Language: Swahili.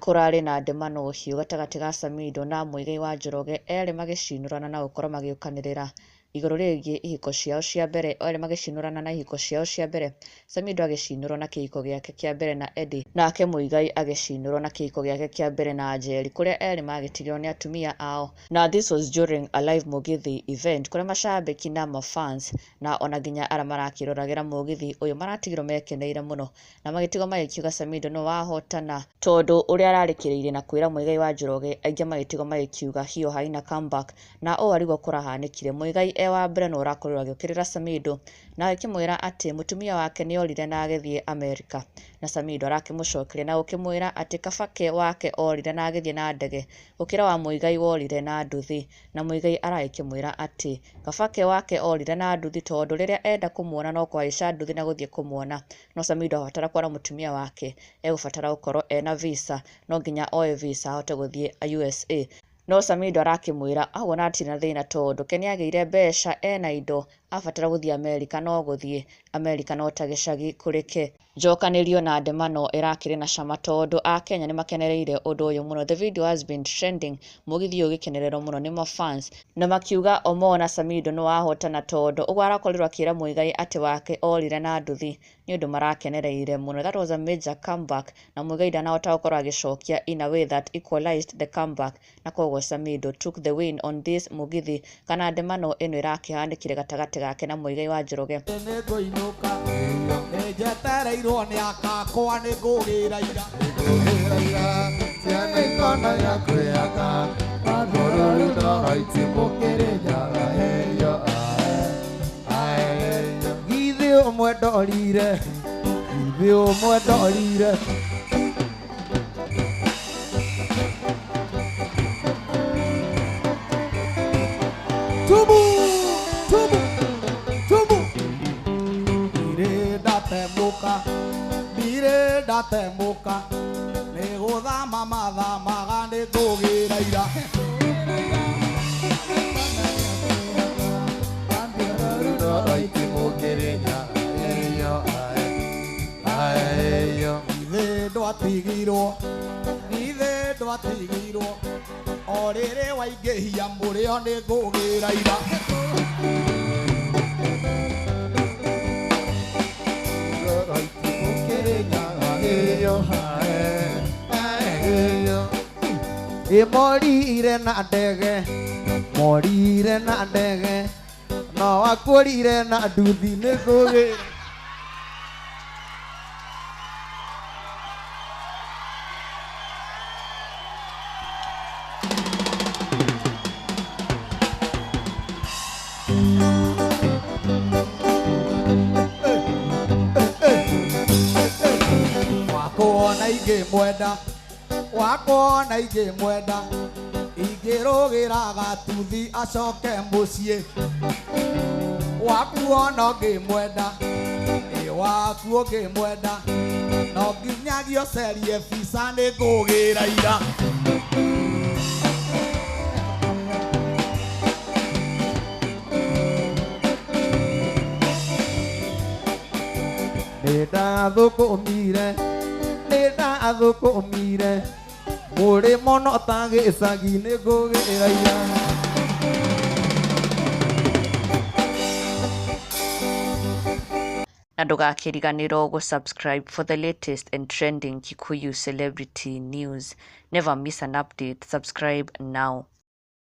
kũrarĩ na ndemano hiũ gatagatĩ ga Samido na Muigai wa Njoroge erĩ magĩcinũrana na gũkorwo magĩũkanĩrĩra igũrũ rĩgiĩ ihiko ciao cia mbere, erĩ magĩcinũrana na ihiko ciao cia mbere. Samido agĩcinũrwo na kĩhiko gĩake kĩa mbere na Eddie, nake Muigai agĩcinũrwo na kĩhiko gĩake kĩa mbere na Njeri, kũrĩa erĩ magĩtigirwo nĩ atumia ao. Na this was during a live Mugithi event kũrĩa macambĩki na mafans na ona nginya arĩa marakĩroragĩra Mugithi ũyũ maratigirwo mekeneire mũno na magĩtigwo magĩkiuga Samido no wahotana, tondũ ũrĩa ararĩkĩrĩire na kwĩra Muigai wa Njoroge aingĩ magĩtigwo magĩkiuga hiyo haina comeback, na ũũ arigwo kũrahanĩkire. Muigai wa mbere no ũrakorirwo agĩũkĩrĩra Samido na akĩmwĩra atĩ mũtumia wake nĩ orire na agĩthiĩ Amerika, na Samido arakĩmũcokeria na gũkĩmwĩra atĩ kabake wake orire na agĩthiĩ na ndege gũkĩra wa Muigai worire na nduthi, na Muigai aragĩkĩmwĩra atĩ kabake wake orire na nduthi tondũ rĩrĩa enda kũmuona no kũhaica nduthi na gũthiĩ kũmuona, no Samido abatara kwara mũtumia wake egũbatara gũkorwo ena visa, no nginya oe visa ahote gũthiĩ USA. No Samido arakĩmwĩra ahona atĩ na thĩna tondũ ke nĩagĩire mbeca ena indo abatara gũthiĩ Amerika, no gũthiĩ Amerika no ta gĩcagi kũrĩke. Njokanĩrio na ndemano ĩrakĩrĩ na cama tondũ Akenya nĩ makenereire ũndũ ũyũ mũno. The video has been trending, Mugithi ũyũ ũgĩkenererwo mũno nĩ mafans na makiuga Omona Samido no wahotana tondũ ũguo arakorirwo akĩra Muigai atĩ wake orire na nduthi nĩ ũndũ marakenereire mũno. That was a major comeback na Muigai ndanahota gũkorwo agĩcokia in a way that equalized the comeback, na koguo Samido took the win on this Mugithi kana ndemano ĩno ĩrakĩhanĩkire gatagatĩ gake na Muigai wa Njoroge. Njetereirwo nĩ akakwa nĩ ngũgĩra ira ciana ikona ya kwĩyaka magũrũ no haitimũkĩrĩnyaga heyo githĩ ũmwe ndorire Mire ndatemuka nĩ gũthama mathamaga nĩ ngũgĩra ira githĩ ndwatigirwo o rĩrĩ waingĩhia mũrĩo nĩ ngũgĩra ira morire na ndege no akũrire na nduthi nĩ ngũgĩra. Wakona ingĩmwenda ingĩrũgĩra gatuthi acoke mũciĩ, wakuona ngĩmwenda waku ũngĩmwenda no nginyagio cerie visa nĩ ngũgĩra ira nĩndathũkũmire mũrĩmo no ta gĩcagi nĩ ngũgĩra ira. Na ndũgakĩriganĩrwo gũ-subscribe for the latest and trending Kikuyu celebrity news. Never miss an update. Subscribe now.